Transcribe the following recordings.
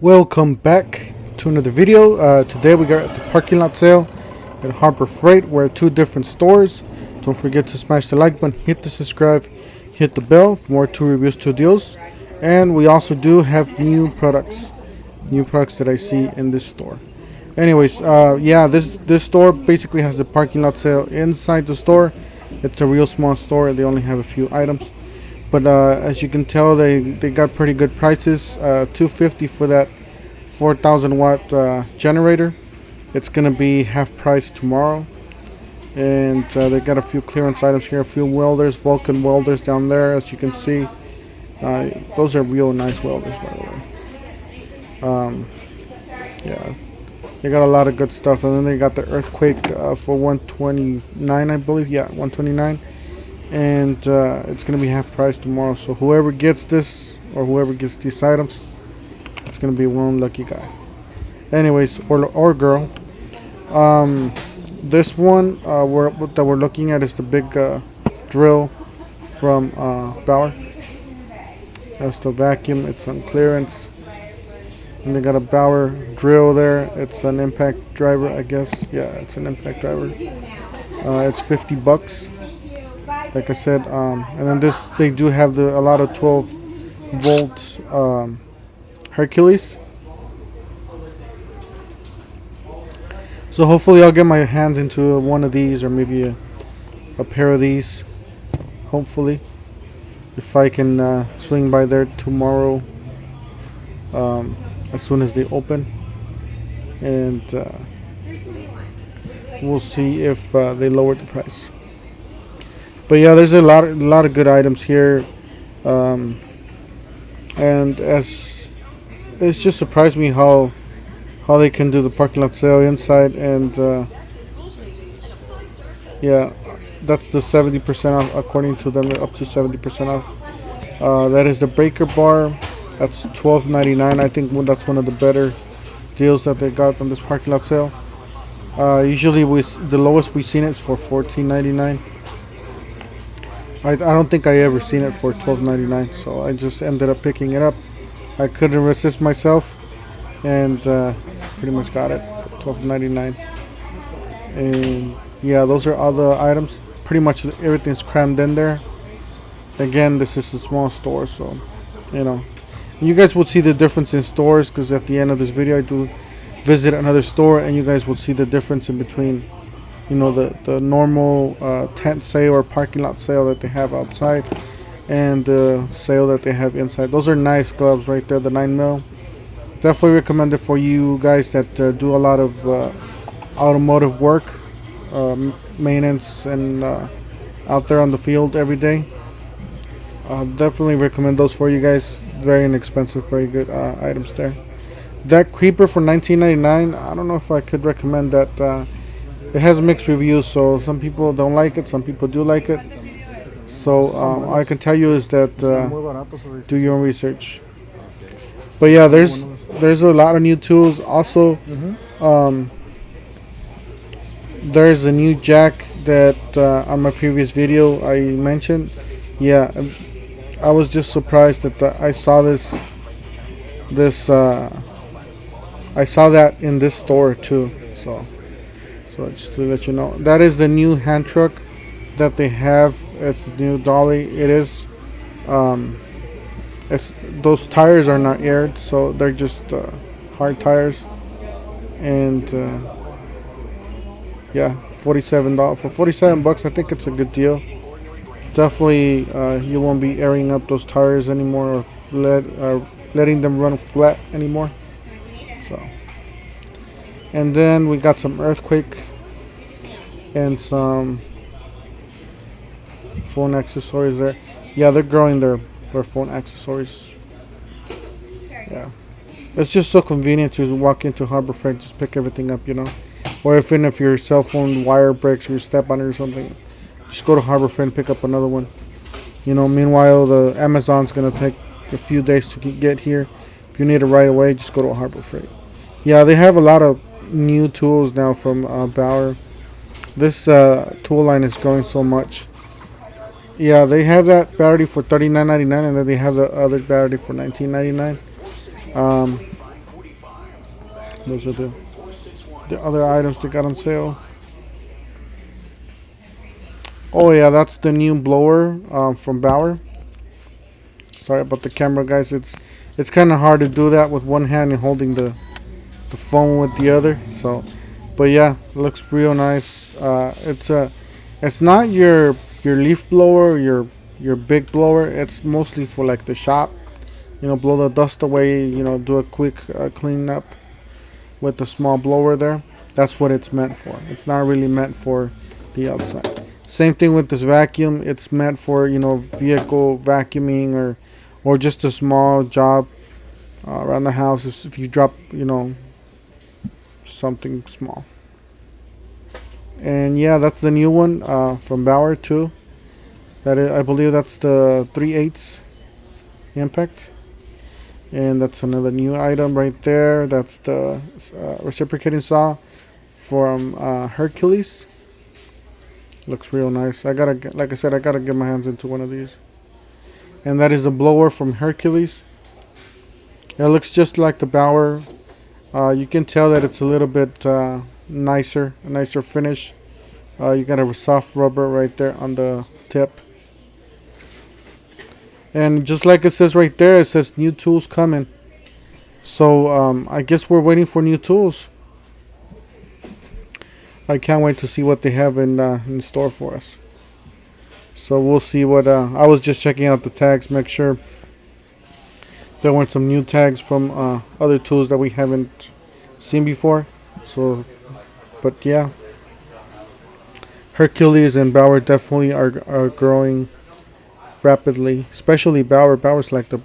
Welcome back to another video. Today we got the parking lot sale at Harbor Freight. We're at two different stores. Don't forget to smash the like button, hit the subscribe, hit the bell for more tool reviews, tool deals. And we also do have new products that I see in this store. Anyways, this store basically has the parking lot sale inside the store. It's a real small store. They only have a few items. But as you can tell, they got pretty good prices. $250 for that 4,000 watt generator. It's gonna be half price tomorrow. And they got a few clearance items here. A few welders, Vulcan welders down there, as you can see. Those are real nice welders, by the way. Yeah, they got a lot of good stuff. And then they got the earthquake for 129, I believe. Yeah, 129. And it's gonna be half price tomorrow, so whoever gets this or whoever gets these items, it's gonna be one lucky guy. Anyways, or girl. This one that we're looking at is the big drill from Bauer. That's the vacuum. It's on clearance, and they got a Bauer drill there. It's an impact driver, I guess. Yeah, it's an impact driver. It's $50. Like I said, and then they do have a lot of 12 volt Hercules. So hopefully I'll get my hands into one of these, or maybe a pair of these. Hopefully, if I can swing by there tomorrow, as soon as they open, and we'll see if they lower the price. But yeah, there's a lot of good items here, and it's just surprised me how they can do the parking lot sale inside, and yeah, that's the 70% off according to them, up to 70% off. That is the breaker bar. That's $12.99. I think that's one of the better deals that they got on this parking lot sale. Usually the lowest we've seen it is for $14.99. I don't think I ever seen it for $12.99, so I just ended up picking it up. I couldn't resist myself, and pretty much got it for $12.99. And yeah, those are all the items. Pretty much everything's crammed in there. Again, this is a small store, so you guys will see the difference in stores, because at the end of this video I do visit another store, and you guys will see the difference in between the normal tent sale or parking lot sale that they have outside, and the sale that they have inside. Those are nice gloves right there, the 9mm. Definitely recommend it for you guys that do a lot of automotive work, maintenance, and out there on the field every day. Definitely recommend those for you guys. Very inexpensive, very good items there. That creeper for $19.99, I don't know if I could recommend that. It has mixed reviews, so some people don't like it, some people do like it. So all I can tell you is that do your own research. But yeah, there's a lot of new tools. Also, there's a new jack that on my previous video I mentioned. Yeah, I was just surprised that I saw this. I saw that in this store too. So just to let you know, that is the new hand truck that they have. It's the new dolly. It is. Those tires are not aired, so they're just hard tires. And yeah, $47 for $47. I think it's a good deal. Definitely, you won't be airing up those tires anymore, or letting them run flat anymore. So. And then we got some earthquake and some phone accessories there. Yeah, they're growing their phone accessories. Yeah, it's just so convenient to walk into Harbor Freight, just pick everything up, Or if your cell phone wire breaks or you step on it or something, just go to Harbor Freight and pick up another one. Meanwhile, the Amazon's gonna take a few days to get here. If you need it right away, just go to Harbor Freight. Yeah, they have a lot of new tools now from Bauer. This tool line is growing so much. Yeah, they have that battery for $39.99, and then they have the other battery for $19.99. Those are the other items they got on sale. Oh yeah, that's the new blower from Bauer. Sorry about the camera, guys. It's kind of hard to do that with one hand and holding the phone with the other. So, but yeah, it looks real nice. It's not your leaf blower, your big blower. It's mostly for like the shop. You know, blow the dust away. You know, do a quick clean up with the small blower there. That's what it's meant for. It's not really meant for the outside. Same thing with this vacuum. It's meant for, you know, vehicle vacuuming or just a small job around the house if you drop, you know, something small. And yeah, that's the new one from Bauer too. That is, I believe that's the 3/8 impact. And that's another new item right there. That's the reciprocating saw from Hercules. Looks real nice. Like I said, I gotta get my hands into one of these. And that is the blower from Hercules. It looks just like the Bauer. You can tell that it's a little bit a nicer finish. You got a soft rubber right there on the tip. And just like it says right there, it says new tools coming. So I guess we're waiting for new tools. I can't wait to see what they have in store for us. So we'll see what. I was just checking out the tags, make sure there weren't some new tags from other tools that we haven't seen before. So, but yeah, Hercules and Bauer definitely are growing rapidly, especially Bauer. Bauer's like the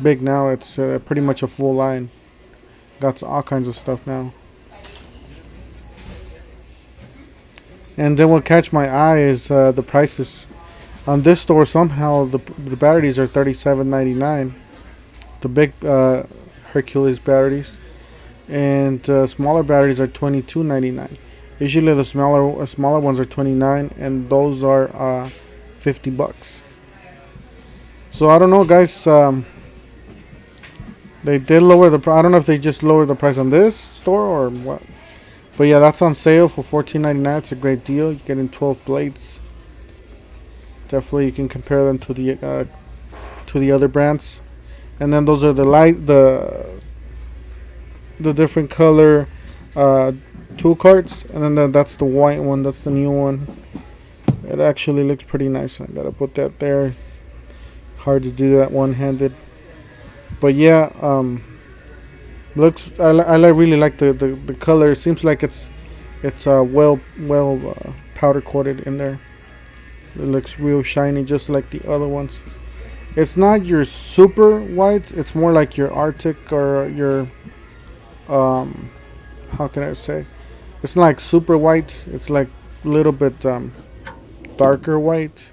big now. It's pretty much a full line. Got all kinds of stuff now. And then what catch my eye is the prices. On this store, somehow the batteries are $37.99. The big Hercules batteries, and smaller batteries are $22.99. Usually the smaller ones are $29, and those are $50. So I don't know, guys. They did lower the price. I don't know if they just lowered the price on this store or what. But yeah, that's on sale for $14.99. It's a great deal. You're getting 12 blades. Definitely, you can compare them to the other brands. And then those are the different color tool carts. And then that's the white one. That's the new one. It actually looks pretty nice. I gotta put that there. Hard to do that one-handed. But yeah, looks. I really like the color. It seems like it's well powder coated in there. It looks real shiny, just like the other ones. It's not your super white. It's more like your Arctic or your how can I say? It's not like super white. It's like a little bit darker white.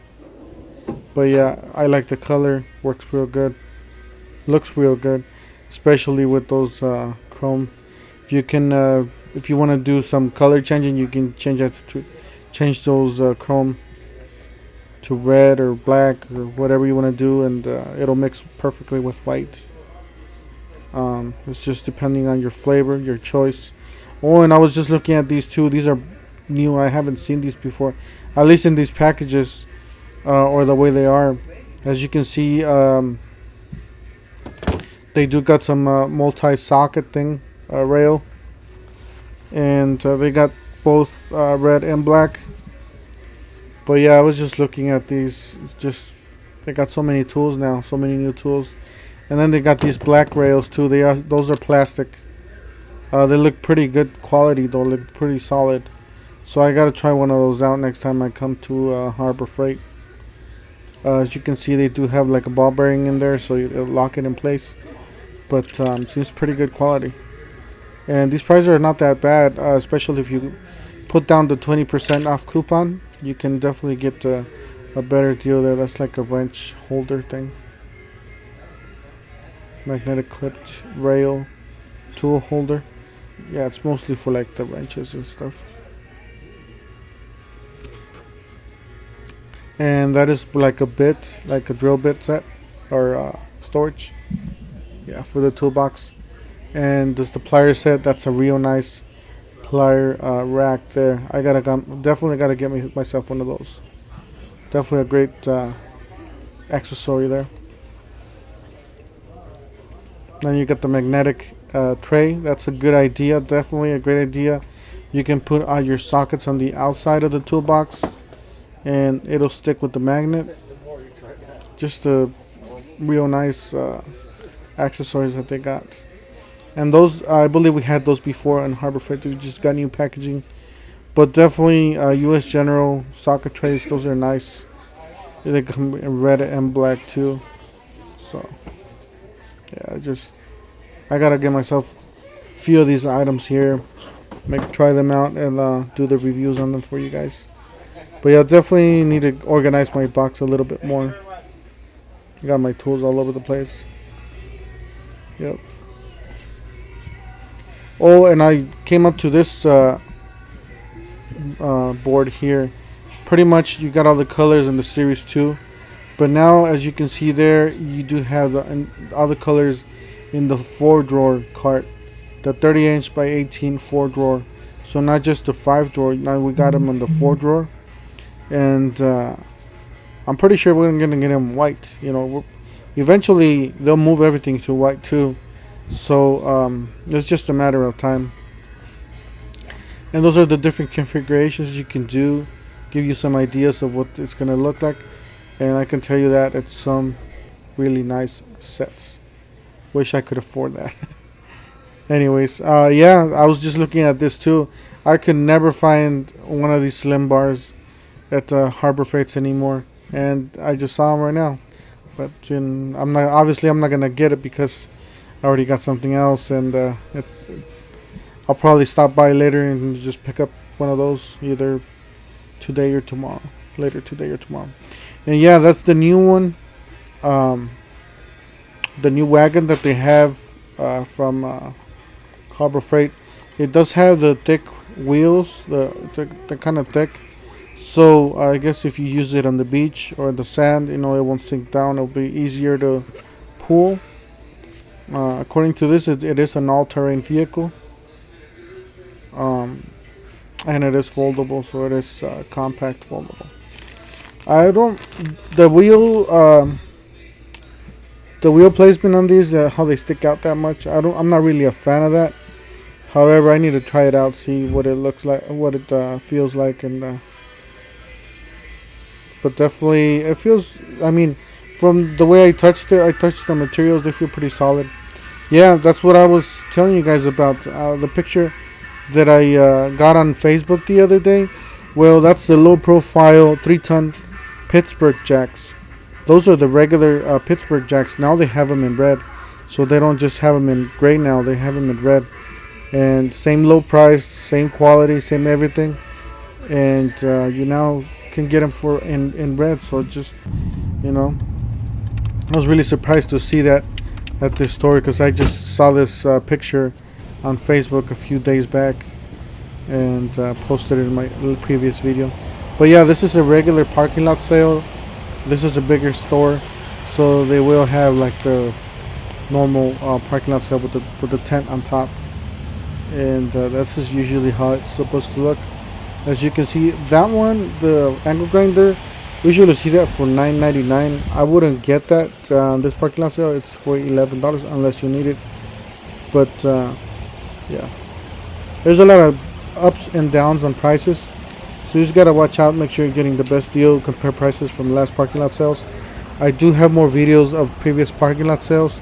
But yeah, I like the color. Works real good. Looks real good, especially with those chrome. You can, if you want to do some color changing, you can change those chrome to red or black or whatever you want to do, and it'll mix perfectly with white. It's just depending on your flavor, your choice. Oh, and I was just looking at these two. These are new. I haven't seen these before, at least in these packages or the way they are. As you can see, they do got some multi-socket thing rail, and they got both red and black. But yeah, I was just looking at these. Just they got so many tools now, so many new tools, and then they got these black rails too. Those are plastic. They look pretty good quality though. Look pretty solid. So I gotta try one of those out next time I come to Harbor Freight. As you can see, they do have like a ball bearing in there, so it'll lock it in place. But seems pretty good quality. And these prices are not that bad, especially if you put down the 20% off coupon. You can definitely get a better deal there. That's like a wrench holder thing. Magnetic clipped rail tool holder. Yeah, it's mostly for like the wrenches and stuff. And that is like a bit, like a drill bit set or storage. Yeah, for the toolbox. And there's the plier set. That's a real nice plier rack there. Definitely gotta get myself one of those. Definitely a great accessory there. Then you got the magnetic tray. That's a good idea. Definitely a great idea. You can put your sockets on the outside of the toolbox, and it'll stick with the magnet. Just a real nice accessories that they got. And those, I believe we had those before in Harbor Freight. We just got new packaging. But definitely U.S. General socket trays. Those are nice. They come in red and black too. So, yeah, I gotta get myself a few of these items here. Try them out and do the reviews on them for you guys. But yeah, definitely need to organize my box a little bit more. I got my tools all over the place. Yep. Oh, and I came up to this board here. Pretty much you got all the colors in the Series 2. But now, as you can see there, you do have all the colors in the 4-drawer cart. The 30-inch by 18 4-drawer. So not just the 5-drawer. Now we got them in the 4-drawer. And I'm pretty sure we're going to get them white. You know, eventually they'll move everything to white too. So it's just a matter of time. And those are the different configurations you can do. Give you some ideas of what it's going to look like. And I can tell you that it's some really nice sets. Wish I could afford that. Anyways, yeah, I was just looking at this too. I could never find one of these slim bars at Harbor Freights anymore. And I just saw them right now. But I'm not going to get it because I already got something else. And I'll probably stop by later and just pick up one of those either today or tomorrow. Later today or tomorrow. And yeah, that's the new one. The new wagon that they have from Harbor Freight. It does have the thick wheels. They're kind of thick. So I guess if you use it on the beach or the sand, you know, it won't sink down. It'll be easier to pull. According to this, it is an all-terrain vehicle. And it is foldable, so it is compact foldable. The wheel placement on these, how they stick out that much, I'm not really a fan of that. However, I need to try it out, see what it looks like, what it feels like, and but definitely it feels, I mean, from the way I touched the materials, they feel pretty solid. Yeah, that's what I was telling you guys about, the picture that I got on Facebook the other day. Well, that's the low profile 3-ton Pittsburgh jacks. Those are the regular Pittsburgh jacks. Now they have them in red, so they don't just have them in gray now, they have them in red. And same low price, same quality, same everything, and you now can get them for in red. So just, you know, I was really surprised to see that at this store, because I just saw this picture on Facebook a few days back and posted it in my previous video. But yeah, this is a regular parking lot sale. This is a bigger store, so they will have like the normal parking lot sale with the tent on top, and this is usually how it's supposed to look. As you can see, that one, the angle grinder, we usually see that for $9.99. I wouldn't get that this parking lot sale. It's for $11 unless you need it. But yeah, there's a lot of ups and downs on prices, so you just gotta watch out, make sure you're getting the best deal, compare prices from the last parking lot sales. I do have more videos of previous parking lot sales,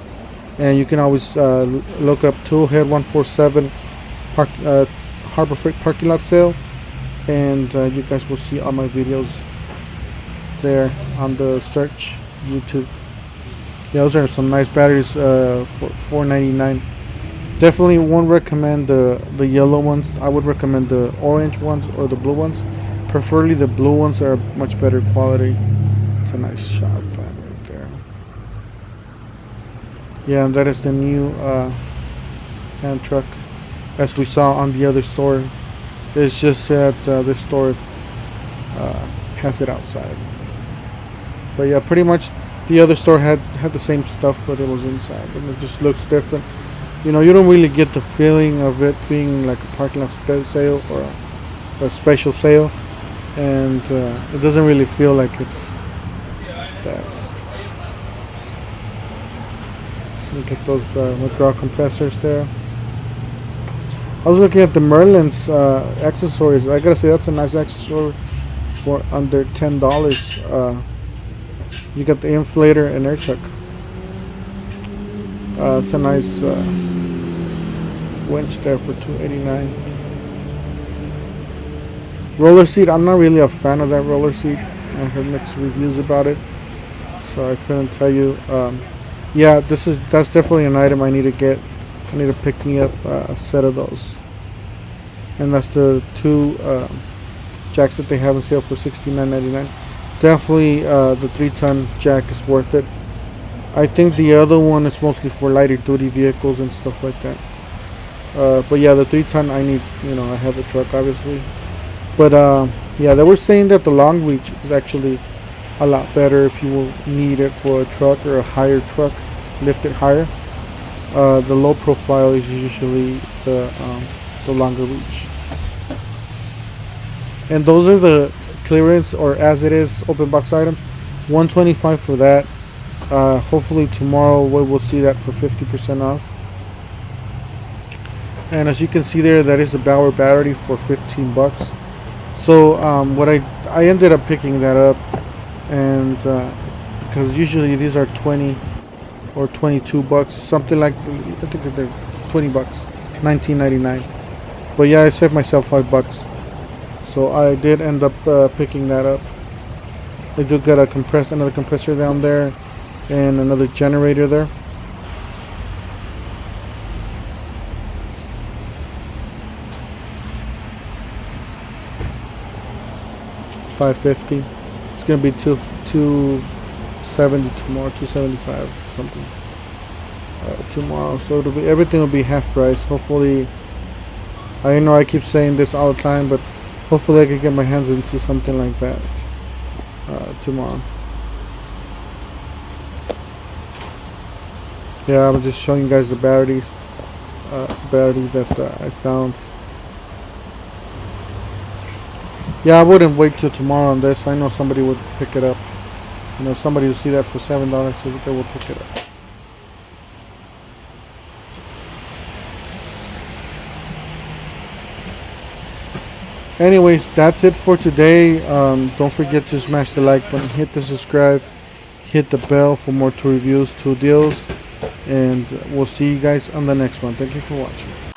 and you can always look up Toolhead 147 Harbor Freight parking lot sale, and you guys will see all my videos there on the search YouTube. Yeah, those are some nice batteries for $4.99. Definitely won't recommend the yellow ones. I would recommend the orange ones or the blue ones. Preferably the blue ones are much better quality. It's a nice shot right there. Yeah, and that is the new hand truck, as we saw on the other store. It's just that this store has it outside. But yeah, pretty much the other store had the same stuff, but it was inside, and it just looks different. you know, you don't really get the feeling of it being like a parking lot sale or a special sale, and it doesn't really feel like it's that. Look at those McGraw compressors there. I was looking at the Merlin's accessories. I gotta say, that's a nice accessory for under $10. You got the inflator and air chuck. It's a nice winch there for $289. Roller seat. I'm not really a fan of that roller seat. I heard mixed reviews about it, so I couldn't tell you. Yeah, that's definitely an item I need to get. I need to pick me up a set of those. And that's the two jacks that they have on sale for $69.99. Definitely the 3-ton jack is worth it. I think the other one is mostly for lighter duty vehicles and stuff like that. But yeah, the 3-ton I need, you know, I have a truck obviously. But yeah, they were saying that the long reach is actually a lot better if you will need it for a truck or a higher truck, lift it higher. The low profile is usually the longer reach. And those are the clearance or as it is open box items. $125 for that. Hopefully tomorrow we will see that for 50% off. And as you can see there, that is a Bauer battery for $15. So what I ended up picking that up, and because usually these are 20 or $22, something like, I think they're $20, $19.99. But yeah, I saved myself $5. So I did end up picking that up. They do got another compressor down there, and another generator there. $550. It's gonna be $270 tomorrow, $275 something tomorrow. So it'll be, everything will be half price. Hopefully, I know I keep saying this all the time, but hopefully I can get my hands into something like that tomorrow. Yeah, I'm just showing you guys the battery that I found. Yeah, I wouldn't wait till tomorrow on this. I know somebody would pick it up. You know, somebody will see that for $7, so they will pick it up. Anyways, that's it for today. Don't forget to smash the like button, hit the subscribe, hit the bell for more tool reviews, tool deals, and we'll see you guys on the next one. Thank you for watching.